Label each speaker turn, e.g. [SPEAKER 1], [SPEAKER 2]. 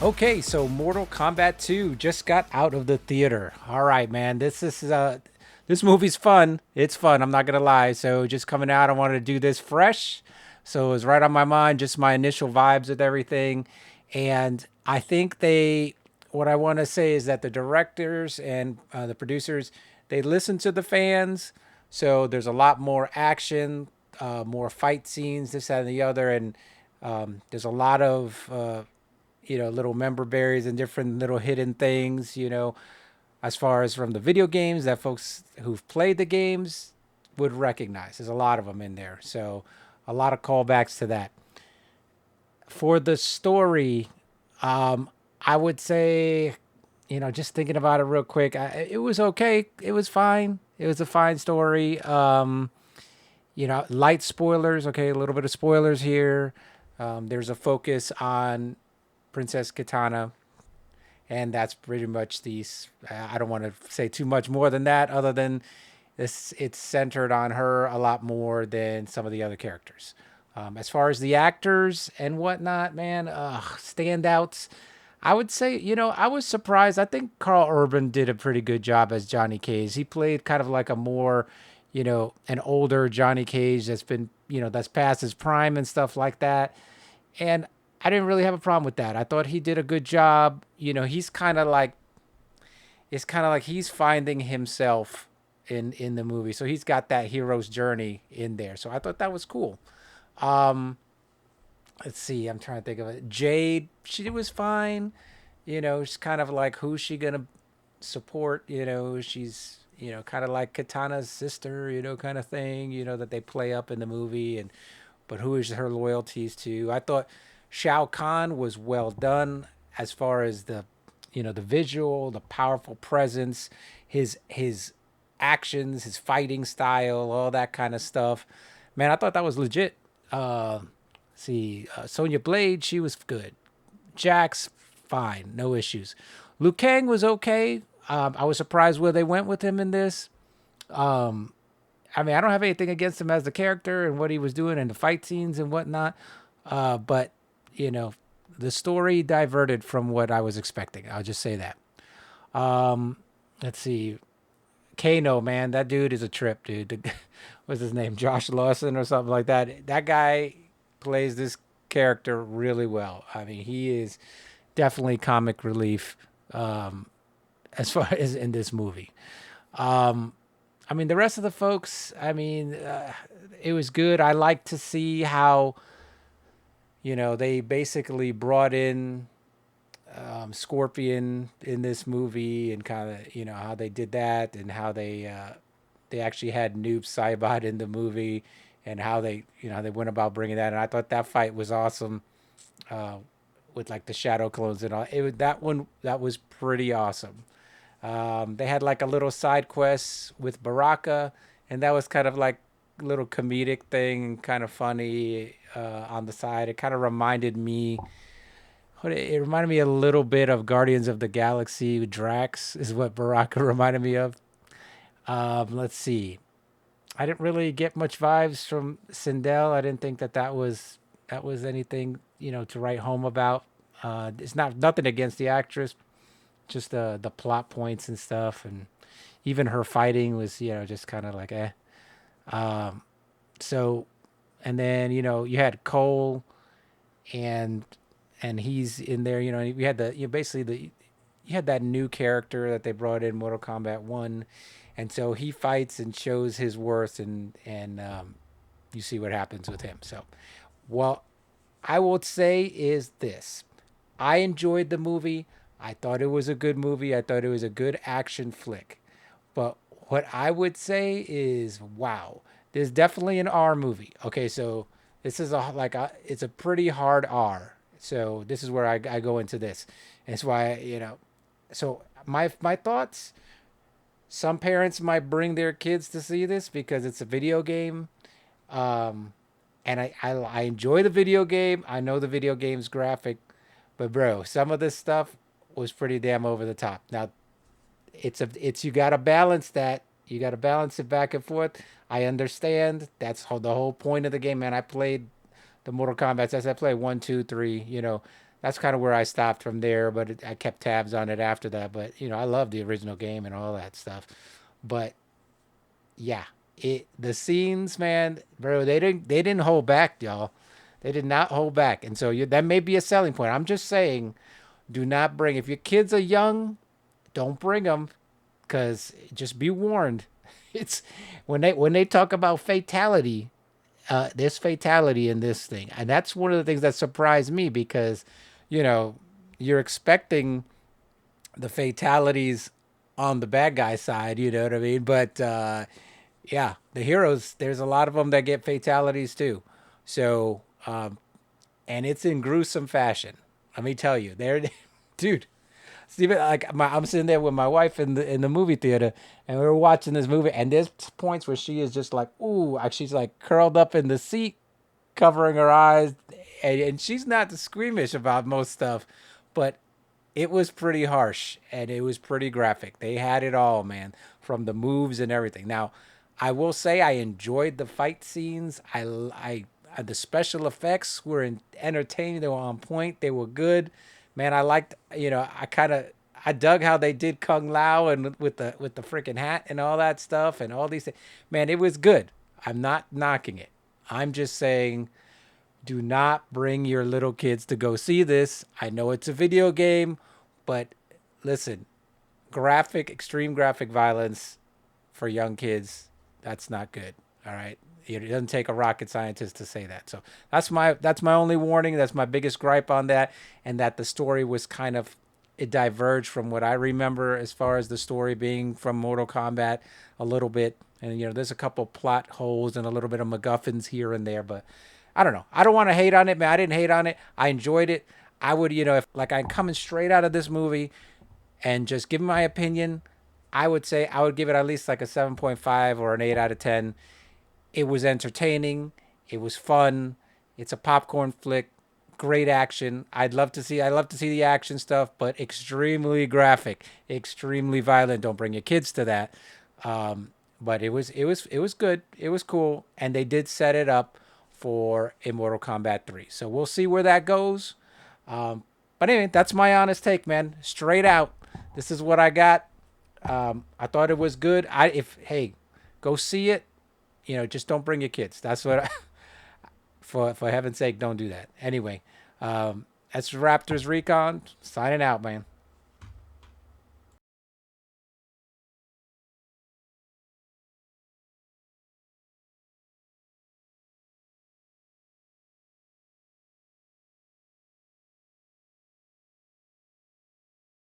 [SPEAKER 1] Okay, so Mortal Kombat 2 just got out of the theater. All right, man. This movie's fun. It's fun, I'm not going to lie. So just coming out, I wanted to do this fresh. So it was right on my mind, just my initial vibes with everything. And I think what I want to say is that the directors and the producers, they listen to the fans. So there's a lot more action, more fight scenes, this, that, and the other. And there's a lot of little member berries and different little hidden things, as far as from the video games that folks who've played the games would recognize. There's a lot of them in there. So a lot of callbacks to that. For the story, I would say, just thinking about it real quick, it was okay. It was fine. It was a fine story. Light spoilers. Okay, a little bit of spoilers here. There's a focus on Princess Katana, and that's pretty much these. I don't want to say too much more than that, other than this. It's centered on her a lot more than some of the other characters. As far as the actors and whatnot, man, standouts. I would say, I was surprised. I think Carl Urban did a pretty good job as Johnny Cage. He played kind of like a more, an older Johnny Cage that's been, that's past his prime and stuff like that. And I didn't really have a problem with that. I thought he did a good job. He's kind of like it's kind of like he's finding himself in the movie. So he's got that hero's journey in there. So I thought that was cool. Um, let's see. I'm trying to think of it. Jade, she was fine. She's kind of like who's she gonna support? She's kind of like Katana's sister. Kind of thing. That they play up in the movie and but who is her loyalties to? I thought Shao Kahn was well done as far as the visual, the powerful presence, his actions, his fighting style, all that kind of stuff. Man, I thought that was legit. See, Sonya Blade, she was good. Jax, fine, no issues. Liu Kang was okay. I was surprised where they went with him in this. Um, I mean, I don't have anything against him as the character and what he was doing in the fight scenes and whatnot. But you know, the story diverted from what I was expecting. I'll just say that. Um, let's see, Kano, man, that dude is a trip, dude. What's his name? Josh Lawson or something like that. That guy plays this character really well. I mean, he is definitely comic relief as far as in this movie. Um, I mean, the rest of the folks, I mean, it was good. I like to see how, they basically brought in Scorpion in this movie and kind of, how they did that and how they actually had Noob Saibot in the movie and how they went about bringing that. And I thought that fight was awesome uh, with like the shadow clones and all. It was that one that was pretty awesome. They had like a little side quest with Baraka, and that was kind of like a little comedic thing, kind of funny on the side. It kind of reminded me. It reminded me a little bit of Guardians of the Galaxy. Drax is what Baraka reminded me of. Let's see. I didn't really get much vibes from Sindel. I didn't think that was anything to write home about. It's not nothing against the actress, just the plot points and stuff, and even her fighting was just kind of like eh. Um, so, and then you had Cole and he's in there. You had basically you had that new character that they brought in Mortal Kombat 1, and so he fights and shows his worth, and you see what happens with him. So, well, I would say is this: I enjoyed the movie. I thought it was a good movie. I thought it was a good action flick. But what I would say is, wow, there's definitely an R movie. Okay, so this is it's a pretty hard R. So this is where I go into this. And it's why So my thoughts. Some parents might bring their kids to see this because it's a video game. Um, and I enjoy the video game. I know the video game's graphic, but bro, some of this stuff was pretty damn over the top. Now it's you got to balance that. You got to balance it back and forth. I understand. The whole point of the game, man. I played the Mortal Kombat as I played one, two, three. that's kind of where I stopped from there. But I kept tabs on it after that. But I love the original game and all that stuff. But yeah, the scenes, man, bro, they didn't hold back, y'all. They did not hold back, and so that may be a selling point. I'm just saying, do not bring if your kids are young, don't bring them, because just be warned. It's when they talk about fatality, there's fatality in this thing, and that's one of the things that surprised me because, you know, you're expecting the fatalities on the bad guy side, you know what I mean? But yeah, the heroes, there's a lot of them that get fatalities too. So, and it's in gruesome fashion. Let me tell you, there, dude. Steven, like I'm sitting there with my wife in the movie theater, and we were watching this movie, and there's points where she is just like, ooh, like she's like curled up in the seat, covering her eyes, and she's not squeamish about most stuff, but it was pretty harsh and it was pretty graphic. They had it all, man, from the moves and everything. Now, I will say I enjoyed the fight scenes. The special effects were entertaining. They were on point. They were good. Man, I liked. I dug how they did Kung Lao and with the freaking hat and all that stuff and all these things. Man, it was good. I'm not knocking it. I'm just saying do not bring your little kids to go see this. I know it's a video game, but listen, extreme graphic violence for young kids, that's not good. All right. It doesn't take a rocket scientist to say that. So that's my only warning. That's my biggest gripe on that, and that the story was kind of it diverged from what I remember as far as the story being from Mortal Kombat a little bit. And there's a couple plot holes and a little bit of MacGuffins here and there, but I don't know. I don't want to hate on it, man. I didn't hate on it. I enjoyed it. I would, if like I'm coming straight out of this movie and just give my opinion, I would say I would give it at least like a 7.5 or an 8 out of 10. It was entertaining. It was fun. It's a popcorn flick. Great action. I love to see the action stuff, but extremely graphic, extremely violent. Don't bring your kids to that. But it was good. It was cool, and they did set it up for Immortal Kombat 3. So we'll see where that goes. But anyway, that's my honest take, man. Straight out. This is what I got. I thought it was good. If hey, go see it. Just don't bring your kids. That's what. For heaven's sake, don't do that. Anyway, that's Raptors Recon signing out, man.